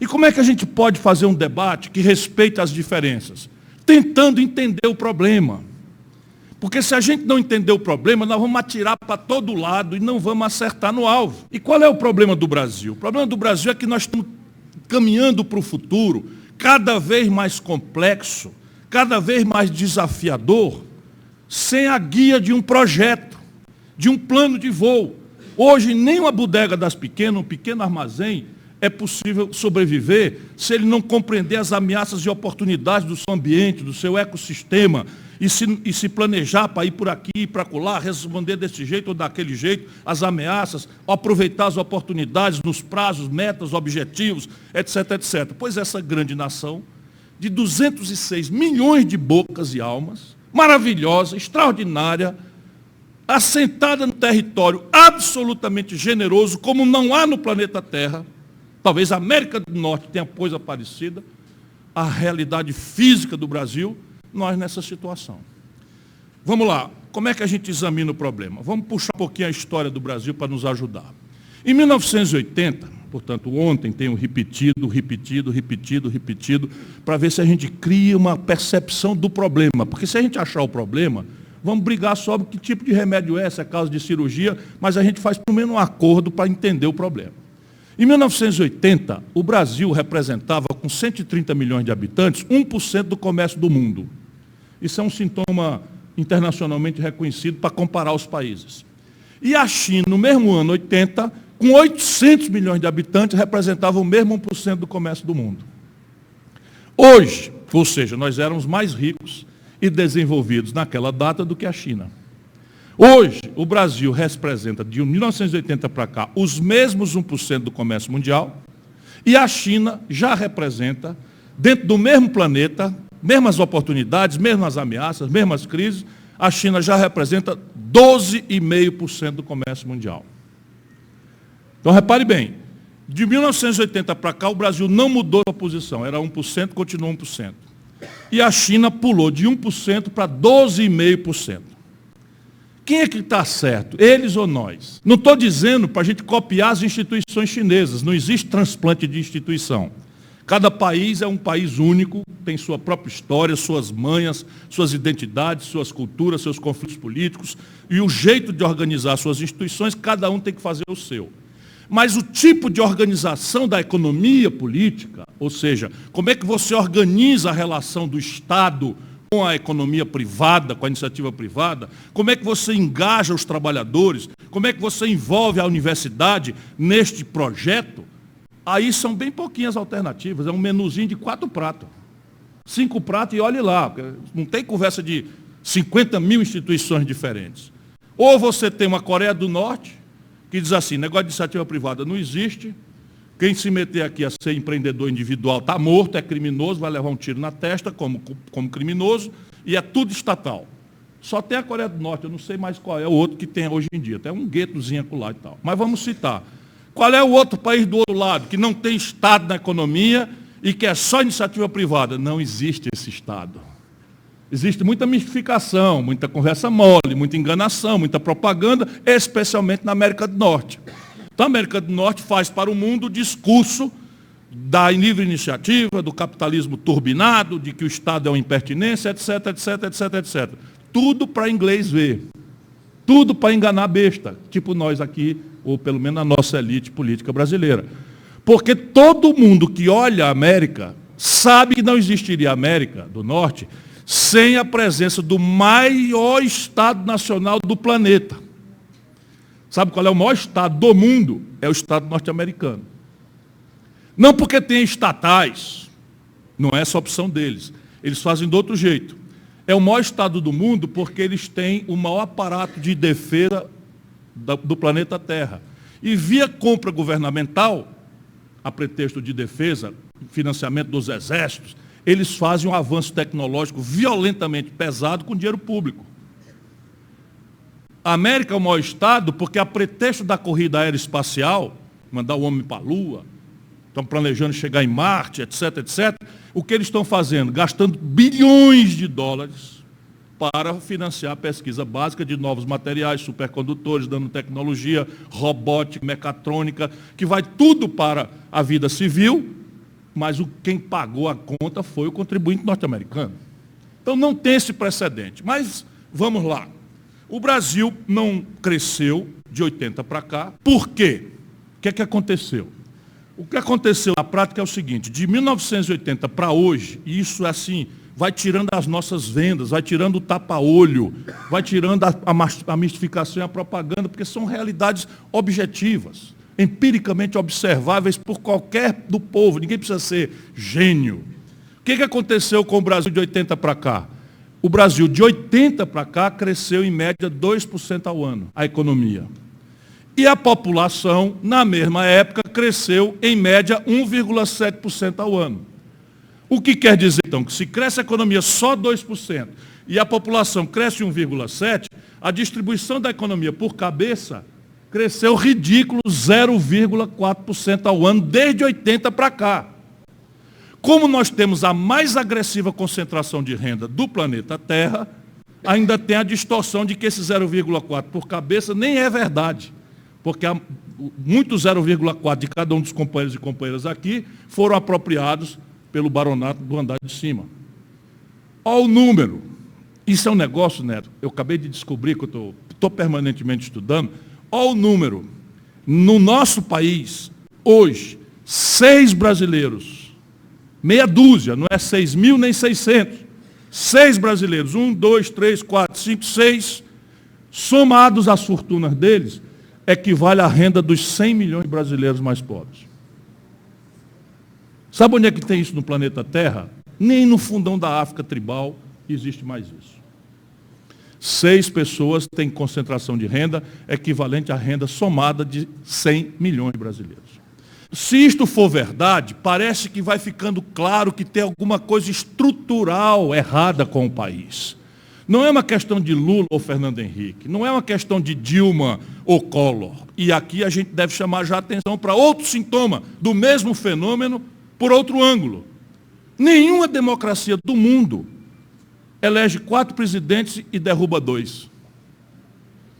E como é que a gente pode fazer um debate que respeite as diferenças? Tentando entender o problema. Porque se a gente não entender o problema, nós vamos atirar para todo lado e não vamos acertar no alvo. E qual é o problema do Brasil? O problema do Brasil é que nós estamos caminhando para o futuro cada vez mais complexo, cada vez mais desafiador, sem a guia de um projeto, de um plano de voo. Hoje, nem uma bodega das pequenas, um pequeno armazém, é possível sobreviver se ele não compreender as ameaças e oportunidades do seu ambiente, do seu ecossistema, e se planejar para ir por aqui e para acolá, responder desse jeito ou daquele jeito, as ameaças, aproveitar as oportunidades nos prazos, metas, objetivos, etc, etc. Pois essa grande nação, de 206 milhões de bocas e almas, maravilhosa, extraordinária, assentada no território absolutamente generoso, como não há no planeta Terra, talvez a América do Norte tenha coisa parecida, a realidade física do Brasil, nós nessa situação. Vamos lá, como é que a gente examina o problema? Vamos puxar um pouquinho a história do Brasil para nos ajudar. Em 1980, portanto, ontem tenho repetido, para ver se a gente cria uma percepção do problema, porque se a gente achar o problema, vamos brigar sobre que tipo de remédio é, se é caso de cirurgia, mas a gente faz pelo menos um acordo para entender o problema. Em 1980, o Brasil representava, com 130 milhões de habitantes, 1% do comércio do mundo. Isso é um sintoma internacionalmente reconhecido para comparar os países. E a China, no mesmo ano, 80, com 800 milhões de habitantes, representava o mesmo 1% do comércio do mundo. Hoje, ou seja, nós éramos mais ricos e desenvolvidos naquela data do que a China. Hoje, o Brasil representa, de 1980 para cá, os mesmos 1% do comércio mundial, e a China já representa, dentro do mesmo planeta, mesmas oportunidades, mesmas ameaças, mesmas crises, a China já representa 12,5% do comércio mundial. Então, repare bem, de 1980 para cá, o Brasil não mudou a posição, era 1%, continuou 1%. E a China pulou de 1% para 12,5%. Quem é que está certo? Eles ou nós? Não estou dizendo para a gente copiar as instituições chinesas, não existe transplante de instituição. Cada país é um país único, tem sua própria história, suas manhas, suas identidades, suas culturas, seus conflitos políticos, e o jeito de organizar suas instituições, cada um tem que fazer o seu. Mas o tipo de organização da economia política, ou seja, como é que você organiza a relação do Estado com a economia privada, com a iniciativa privada, como é que você engaja os trabalhadores, como é que você envolve a universidade neste projeto, aí são bem pouquinhas alternativas, é um menuzinho de 4 pratos. 5 pratos e olhe lá, não tem conversa de 50 mil instituições diferentes. Ou você tem uma Coreia do Norte, que diz assim, negócio de iniciativa privada não existe, quem se meter aqui a ser empreendedor individual está morto, é criminoso, vai levar um tiro na testa como criminoso, e é tudo estatal. Só tem a Coreia do Norte, eu não sei mais qual é o outro que tem hoje em dia, tem um guetozinho acolá e tal. Mas vamos citar. Qual é o outro país do outro lado, que não tem Estado na economia e que é só iniciativa privada? Não existe esse Estado. Existe muita mistificação, muita conversa mole, muita enganação, muita propaganda, especialmente na América do Norte. Então, a América do Norte faz para o mundo o discurso da livre iniciativa, do capitalismo turbinado, de que o Estado é uma impertinência, etc, etc, etc, etc. Tudo para inglês ver. Tudo para enganar besta, tipo nós aqui, ou pelo menos a nossa elite política brasileira. Porque todo mundo que olha a América sabe que não existiria a América do Norte sem a presença do maior Estado nacional do planeta. Sabe qual é o maior Estado do mundo? É o Estado norte-americano. Não porque tem estatais, não é essa a opção deles. Eles fazem de outro jeito. É o maior Estado do mundo porque eles têm o maior aparato de defesa do planeta Terra. E via compra governamental, a pretexto de defesa, financiamento dos exércitos, eles fazem um avanço tecnológico violentamente pesado com dinheiro público. A América é o maior Estado porque, a pretexto da corrida aeroespacial, mandar o homem para a Lua, estão planejando chegar em Marte, etc, etc, o que eles estão fazendo? Gastando bilhões de dólares para financiar a pesquisa básica de novos materiais, supercondutores, nanotecnologia, robótica, mecatrônica, que vai tudo para a vida civil, mas quem pagou a conta foi o contribuinte norte-americano. Então não tem esse precedente. Mas vamos lá. O Brasil não cresceu de 80 para cá. Por quê? O que aconteceu? O que aconteceu na prática é o seguinte, de 1980 para hoje, e isso é assim, vai tirando as nossas vendas, vai tirando o tapa-olho, vai tirando a mistificação e a propaganda, porque são realidades objetivas, empiricamente observáveis por qualquer do povo, ninguém precisa ser gênio. O que aconteceu com o Brasil de 80 para cá? O Brasil de 80 para cá cresceu em média 2% ao ano, a economia. E a população, na mesma época, cresceu em média 1,7% ao ano. O que quer dizer, então, que se cresce a economia só 2% e a população cresce 1,7%, a distribuição da economia por cabeça cresceu ridículo 0,4% ao ano, desde 80 para cá. Como nós temos a mais agressiva concentração de renda do planeta Terra, ainda tem a distorção de que esse 0,4% por cabeça nem é verdade. Porque muito 0,4% de cada um dos companheiros e companheiras aqui foram apropriados pelo baronato do andar de cima. Olha o número. Isso é um negócio, Neto, eu acabei de descobrir que eu estou permanentemente estudando. Olha o número. No nosso país, hoje, 6 brasileiros, meia dúzia, não é 6.000 nem 600, 6 brasileiros, 1, 2, 3, 4, 5, 6, somados às fortunas deles, equivale à renda dos 100 milhões de brasileiros mais pobres. Sabe onde é que tem isso no planeta Terra? Nem no fundão da África tribal existe mais isso. 6 pessoas têm concentração de renda equivalente à renda somada de 100 milhões de brasileiros. Se isto for verdade, parece que vai ficando claro que tem alguma coisa estrutural errada com o país. Não é uma questão de Lula ou Fernando Henrique, não é uma questão de Dilma ou Collor. E aqui a gente deve chamar já a atenção para outro sintoma do mesmo fenômeno por outro ângulo. Nenhuma democracia do mundo elege 4 presidentes e derruba 2.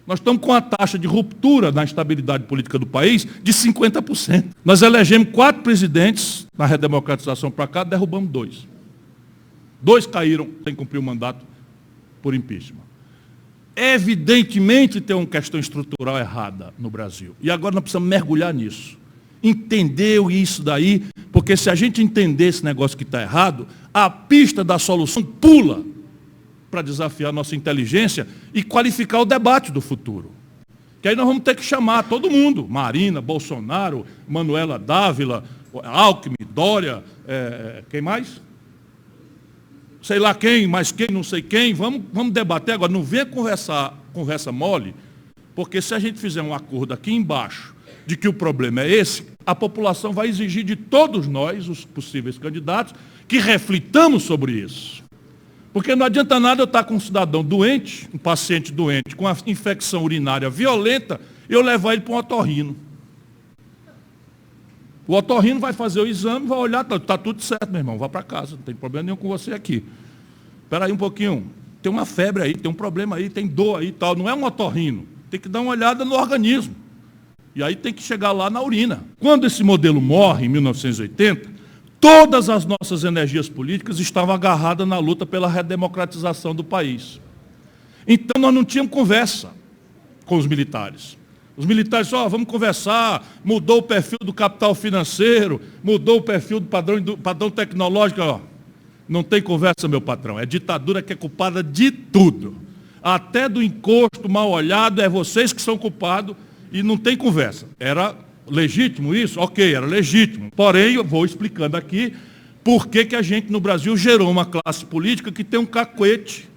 Nós estamos com a taxa de ruptura na estabilidade política do país de 50%. Nós elegemos 4 presidentes na redemocratização para cá, derrubamos 2. 2 caíram sem cumprir o mandato por impeachment. Evidentemente tem uma questão estrutural errada no Brasil. E agora nós precisamos mergulhar nisso. Entender isso daí, porque se a gente entender esse negócio que está errado, a pista da solução pula para desafiar a nossa inteligência e qualificar o debate do futuro. Que aí nós vamos ter que chamar todo mundo, Marina, Bolsonaro, Manuela Dávila, Alckmin, Dória, quem mais? Sei lá quem, mas quem, não sei quem, vamos debater agora, não venha conversa mole, porque se a gente fizer um acordo aqui embaixo de que o problema é esse, a população vai exigir de todos nós, os possíveis candidatos, que reflitamos sobre isso. Porque não adianta nada eu estar com um cidadão doente, um paciente doente, com uma infecção urinária violenta, eu levar ele para um otorrino. O otorrino vai fazer o exame, vai olhar, está tudo certo, meu irmão, vá para casa, não tem problema nenhum com você aqui. Espera aí um pouquinho, tem uma febre aí, tem um problema aí, tem dor aí e tal. Não é um otorrino, tem que dar uma olhada no organismo. E aí tem que chegar lá na urina. Quando esse modelo morre, em 1980, todas as nossas energias políticas estavam agarradas na luta pela redemocratização do país. Então nós não tínhamos conversa com os militares. Os militares disseram, vamos conversar, mudou o perfil do capital financeiro, mudou o perfil do padrão tecnológico. Não tem conversa, meu patrão, é ditadura que é culpada de tudo. Até do encosto mal olhado, é vocês que são culpados e não tem conversa. Era legítimo isso? Ok, era legítimo. Porém, eu vou explicando aqui por que a gente no Brasil gerou uma classe política que tem um cacuete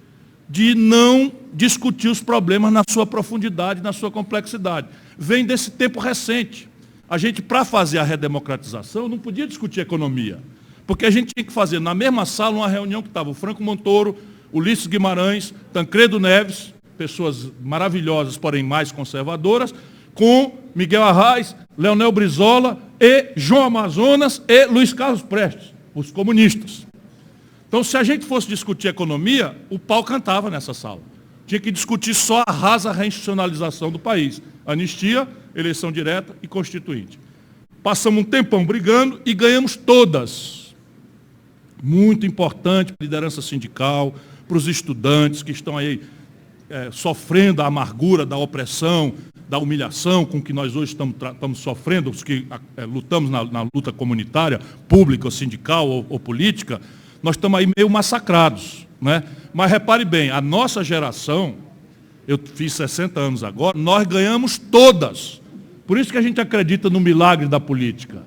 de não discutir os problemas na sua profundidade, na sua complexidade. Vem desse tempo recente. A gente, para fazer a redemocratização, não podia discutir economia, porque a gente tinha que fazer na mesma sala uma reunião que estava o Franco Montoro, Ulisses Guimarães, Tancredo Neves, pessoas maravilhosas, porém mais conservadoras, com Miguel Arraes, Leonel Brizola e João Amazonas e Luiz Carlos Prestes, os comunistas. Então, se a gente fosse discutir economia, o pau cantava nessa sala. Tinha que discutir só a rasa reinstitucionalização do país. Anistia, eleição direta e constituinte. Passamos um tempão brigando e ganhamos todas. Muito importante para a liderança sindical, para os estudantes que estão aí sofrendo a amargura da opressão, da humilhação com que nós hoje estamos sofrendo, os que lutamos na luta comunitária, pública, ou sindical ou política, nós estamos aí meio massacrados, né? Mas repare bem, a nossa geração, eu fiz 60 anos agora, nós ganhamos todas. Por isso que a gente acredita no milagre da política.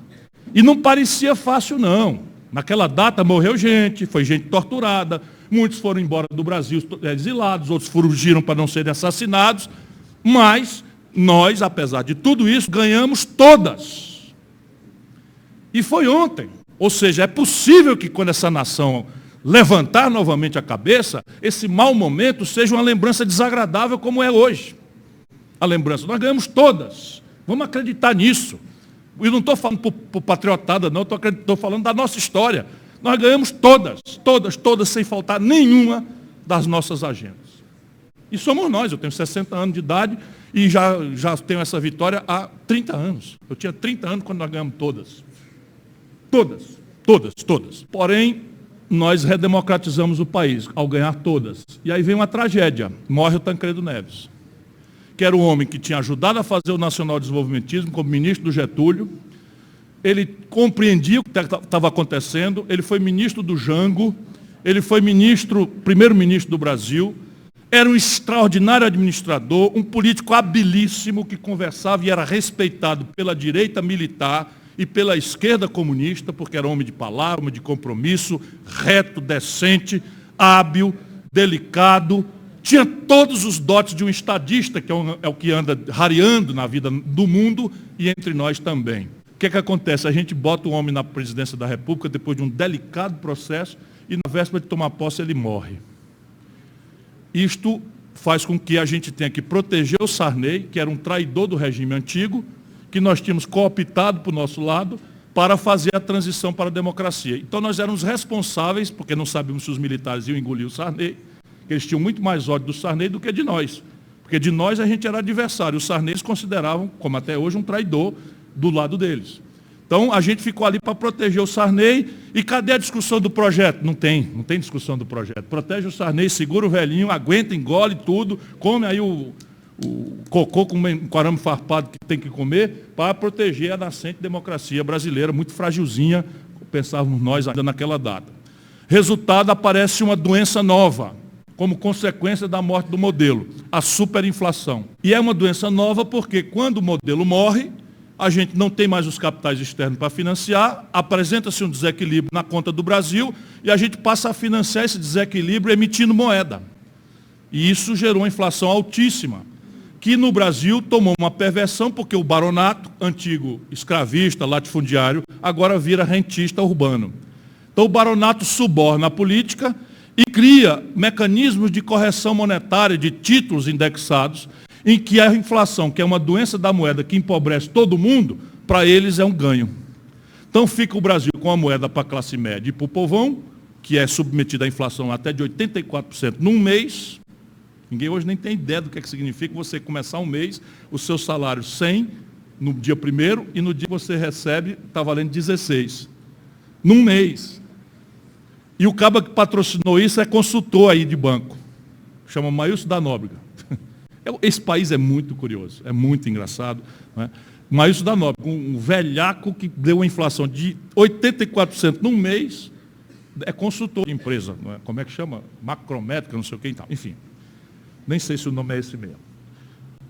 E não parecia fácil, não. Naquela data morreu gente, foi gente torturada, muitos foram embora do Brasil exilados, outros fugiram para não serem assassinados, mas nós, apesar de tudo isso, ganhamos todas. E foi ontem. Ou seja, é possível que quando essa nação levantar novamente a cabeça, esse mau momento seja uma lembrança desagradável como é hoje. A lembrança, nós ganhamos todas. Vamos acreditar nisso. E não estou falando por patriotada, não, estou falando da nossa história. Nós ganhamos todas, sem faltar nenhuma das nossas agendas. E somos nós, eu tenho 60 anos de idade e já tenho essa vitória há 30 anos. Eu tinha 30 anos quando nós ganhamos todas. Todas. Porém, nós redemocratizamos o país ao ganhar todas. E aí vem uma tragédia, morre o Tancredo Neves, que era o homem que tinha ajudado a fazer o nacional-desenvolvimentismo como ministro do Getúlio. Ele compreendia o que estava acontecendo, ele foi ministro do Jango, ele foi primeiro-ministro do Brasil, era um extraordinário administrador, um político habilíssimo que conversava e era respeitado pela direita militar e pela esquerda comunista, porque era homem de palavra, homem de compromisso, reto, decente, hábil, delicado, tinha todos os dotes de um estadista, que é o que anda rareando na vida do mundo e entre nós também. O que acontece? A gente bota o homem na presidência da República depois de um delicado processo e na véspera de tomar posse ele morre. Isto faz com que a gente tenha que proteger o Sarney, que era um traidor do regime antigo, que nós tínhamos cooptado para o nosso lado para fazer a transição para a democracia. Então nós éramos responsáveis, porque não sabíamos se os militares iam engolir o Sarney, que eles tinham muito mais ódio do Sarney do que de nós. Porque de nós a gente era adversário. Os Sarney eles consideravam, como até hoje, um traidor do lado deles. Então a gente ficou ali para proteger o Sarney. E cadê a discussão do projeto? Não tem discussão do projeto. Protege o Sarney, segura o velhinho, aguenta, engole tudo, come aí o cocô com um arame farpado que tem que comer para proteger a nascente democracia brasileira, muito fragilzinha, pensávamos nós ainda naquela data. Resultado, aparece uma doença nova, como consequência da morte do modelo, a superinflação. E é uma doença nova porque quando o modelo morre, a gente não tem mais os capitais externos para financiar, apresenta-se um desequilíbrio na conta do Brasil e a gente passa a financiar esse desequilíbrio emitindo moeda. E isso gerou uma inflação altíssima, que no Brasil tomou uma perversão porque o baronato, antigo escravista, latifundiário, agora vira rentista urbano. Então o baronato suborna a política e cria mecanismos de correção monetária de títulos indexados, em que a inflação, que é uma doença da moeda que empobrece todo mundo, para eles é um ganho. Então fica o Brasil com a moeda para a classe média e para o povão, que é submetida à inflação até de 84% num mês. Ninguém hoje nem tem ideia do que significa você começar um mês, o seu salário 100 no dia 1º e no dia que você recebe está valendo 16. Num mês. E o cabo que patrocinou isso é consultor aí de banco. Chama Maílson da Nóbrega. Esse país é muito curioso, é muito engraçado. Não é? Maílson da Nóbrega, um velhaco que deu uma inflação de 84% num mês, é consultor de empresa. Não é? Como é que chama? Macrométrica, não sei o que e tal. Enfim, nem sei se o nome é esse mesmo.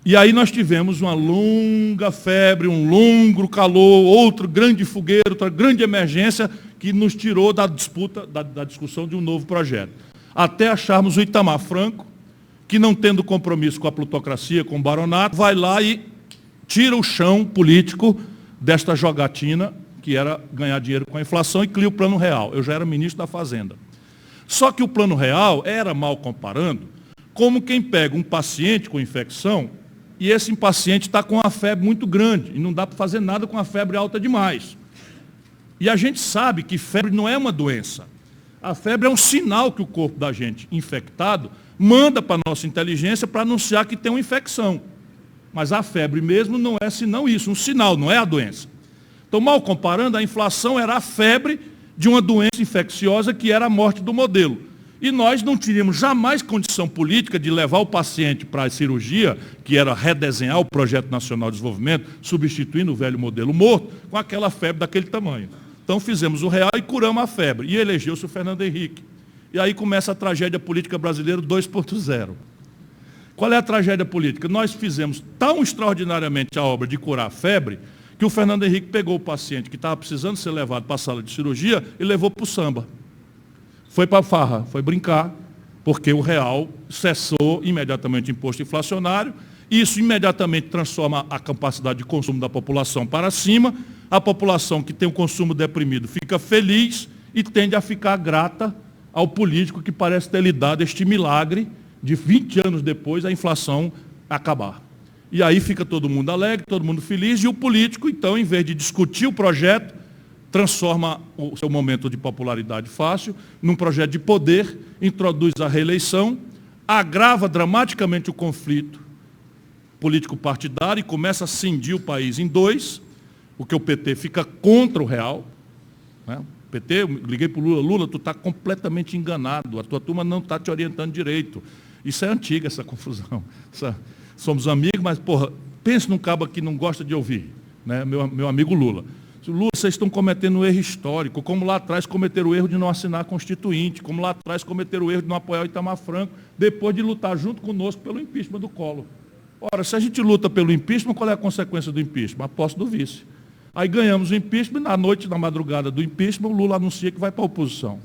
E aí nós tivemos uma longa febre, um longo calor, outro grande fogueiro, outra grande emergência que nos tirou da disputa, da discussão de um novo projeto. Até acharmos o Itamar Franco, que não tendo compromisso com a plutocracia, com o baronato, vai lá e tira o chão político desta jogatina, que era ganhar dinheiro com a inflação, e cria o Plano Real. Eu já era ministro da Fazenda. Só que o Plano Real era, mal comparando, como quem pega um paciente com infecção e esse paciente está com uma febre muito grande e não dá para fazer nada com a febre alta demais. E a gente sabe que febre não é uma doença. A febre é um sinal que o corpo da gente infectado manda para a nossa inteligência para anunciar que tem uma infecção. Mas a febre mesmo não é senão isso, um sinal, não é a doença. Então, mal comparando, a inflação era a febre de uma doença infecciosa que era a morte do modelo. E nós não teríamos jamais condição política de levar o paciente para a cirurgia, que era redesenhar o Projeto Nacional de Desenvolvimento, substituindo o velho modelo morto, com aquela febre daquele tamanho. Então fizemos o real e curamos a febre. E elegeu-se o Fernando Henrique. E aí começa a tragédia política brasileira 2.0. Qual é a tragédia política? Nós fizemos tão extraordinariamente a obra de curar a febre, que o Fernando Henrique pegou o paciente que estava precisando ser levado para a sala de cirurgia e levou para o samba. Foi para a farra, foi brincar, porque o real cessou imediatamente o imposto inflacionário, e isso imediatamente transforma a capacidade de consumo da população para cima, a população que tem o consumo deprimido fica feliz e tende a ficar grata ao político que parece ter lhe dado este milagre de 20 anos depois a inflação acabar. E aí fica todo mundo alegre, todo mundo feliz, e o político, então, em vez de discutir o projeto, transforma o seu momento de popularidade fácil num projeto de poder, introduz a reeleição, agrava dramaticamente o conflito político-partidário e começa a cindir o país em dois, porque o PT fica contra o real. Né? O PT, eu liguei para o Lula, Lula, tu está completamente enganado, a tua turma não está te orientando direito. Isso é antiga, essa confusão. Somos amigos, mas, porra, pense num cabo que não gosta de ouvir, né? Meu amigo Lula. Lula, vocês estão cometendo um erro histórico, como lá atrás cometeram o erro de não assinar a Constituinte, como lá atrás cometeram o erro de não apoiar o Itamar Franco, depois de lutar junto conosco pelo impeachment do Collor. Ora, se a gente luta pelo impeachment, qual é a consequência do impeachment? A posse do vice. Aí ganhamos o impeachment, na noite, na madrugada do impeachment, o Lula anuncia que vai para a oposição,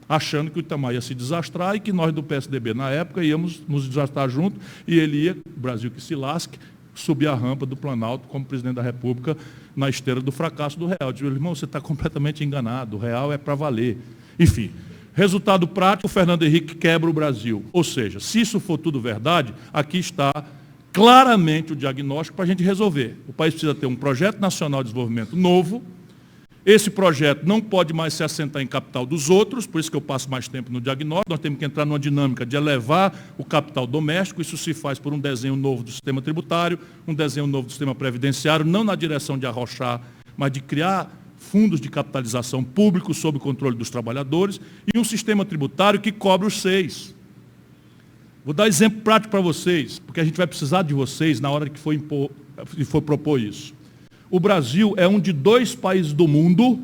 achando que o Itamar ia se desastrar e que nós do PSDB, na época, íamos nos desastrar junto, e ele ia, o Brasil que se lasque, subir a rampa do Planalto como presidente da República na esteira do fracasso do real. Eu digo, irmão, você está completamente enganado, o real é para valer. Enfim, resultado prático, o Fernando Henrique quebra o Brasil. Ou seja, se isso for tudo verdade, aqui está claramente o diagnóstico para a gente resolver. O país precisa ter um projeto nacional de desenvolvimento novo. Esse projeto não pode mais se assentar em capital dos outros, por isso que eu passo mais tempo no diagnóstico. Nós temos que entrar numa dinâmica de elevar o capital doméstico. Isso se faz por um desenho novo do sistema tributário, um desenho novo do sistema previdenciário, não na direção de arrochar, mas de criar fundos de capitalização públicos sob o controle dos trabalhadores e um sistema tributário que cobre os seis. Vou dar exemplo prático para vocês, porque a gente vai precisar de vocês na hora que for propor isso. O Brasil é um de 2 países do mundo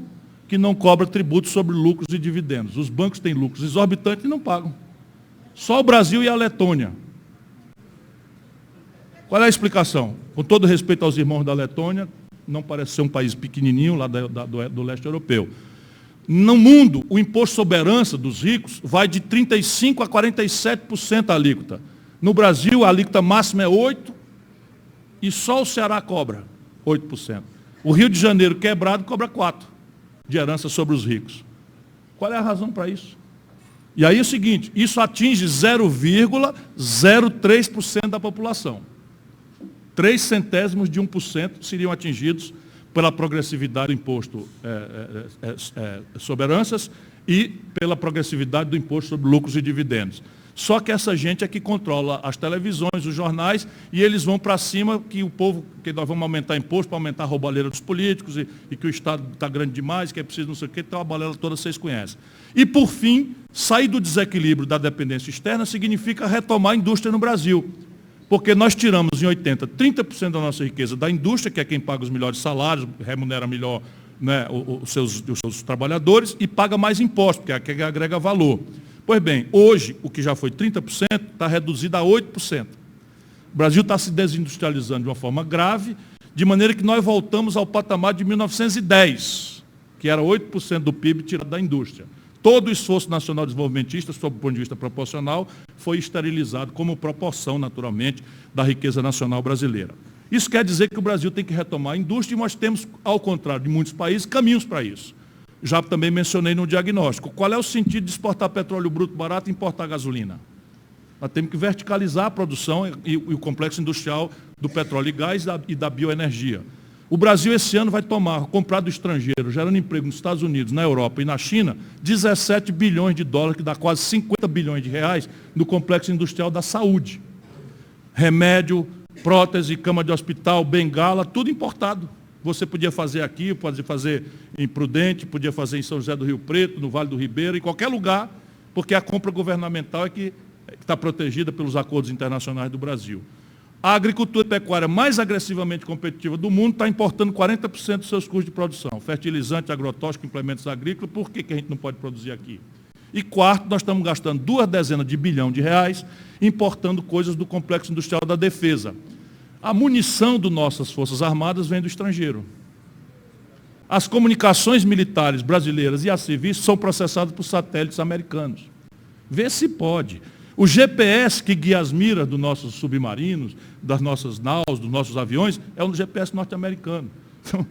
que não cobra tributos sobre lucros e dividendos. Os bancos têm lucros exorbitantes e não pagam. Só o Brasil e a Letônia. Qual é a explicação? Com todo respeito aos irmãos da Letônia, não parece ser um país pequenininho lá do leste europeu. No mundo, o imposto sobre herança dos ricos vai de 35% a 47% a alíquota. No Brasil, a alíquota máxima é 8% e só o Ceará cobra 8%. O Rio de Janeiro, quebrado, cobra 4% de herança sobre os ricos. Qual é a razão para isso? E aí é o seguinte, isso atinge 0,03% da população. 0,03% seriam atingidos pela progressividade do imposto sobre heranças e pela progressividade do imposto sobre lucros e dividendos. Só que essa gente é que controla as televisões, os jornais, e eles vão para cima que o povo, que nós vamos aumentar imposto para aumentar a roubalheira dos políticos, e que o Estado está grande demais, que é preciso não sei o quê, então a balela toda vocês conhecem. E, por fim, sair do desequilíbrio da dependência externa significa retomar a indústria no Brasil. Porque nós tiramos em 80, 30% da nossa riqueza da indústria, que é quem paga os melhores salários, remunera melhor, né, os seus trabalhadores, e paga mais impostos, porque é quem agrega valor. Pois bem, hoje, o que já foi 30%, está reduzido a 8%. O Brasil está se desindustrializando de uma forma grave, de maneira que nós voltamos ao patamar de 1910, que era 8% do PIB tirado da indústria. Todo o esforço nacional desenvolvimentista, sob o ponto de vista proporcional, foi esterilizado como proporção, naturalmente, da riqueza nacional brasileira. Isso quer dizer que o Brasil tem que retomar a indústria e nós temos, ao contrário de muitos países, caminhos para isso. Já também mencionei no diagnóstico. Qual é o sentido de exportar petróleo bruto barato e importar gasolina? Nós temos que verticalizar a produção e o complexo industrial do petróleo e gás e da bioenergia. O Brasil, esse ano, vai comprar do estrangeiro, gerando emprego nos Estados Unidos, na Europa e na China, 17 bilhões de dólares, que dá quase 50 bilhões de reais, no complexo industrial da saúde. Remédio, prótese, cama de hospital, bengala, tudo importado. Você podia fazer aqui, pode fazer em Prudente, podia fazer em São José do Rio Preto, no Vale do Ribeira, em qualquer lugar, porque a compra governamental é que está protegida pelos acordos internacionais do Brasil. A agricultura e pecuária mais agressivamente competitiva do mundo está importando 40% dos seus custos de produção. Fertilizante, agrotóxico, implementos agrícolas, por que a gente não pode produzir aqui? E quarto, nós estamos gastando 2 bilhões de reais importando coisas do complexo industrial da defesa. A munição das nossas Forças Armadas vem do estrangeiro. As comunicações militares brasileiras e as civis são processadas por satélites americanos. Vê se pode. O GPS que guia as miras dos nossos submarinos, das nossas naus, dos nossos aviões, é um GPS norte-americano. Então,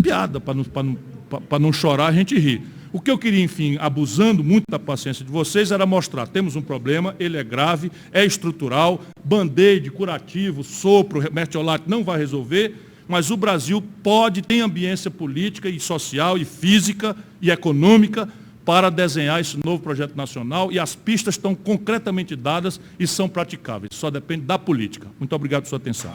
piada, para não chorar, a gente ri. O que eu queria, enfim, abusando muito da paciência de vocês, era mostrar, temos um problema, ele é grave, é estrutural, band-aid, curativo, sopro, mertiolate não vai resolver, mas o Brasil pode, tem ambiência política e social e física e econômica para desenhar esse novo projeto nacional e as pistas estão concretamente dadas e são praticáveis. Só depende da política. Muito obrigado por sua atenção.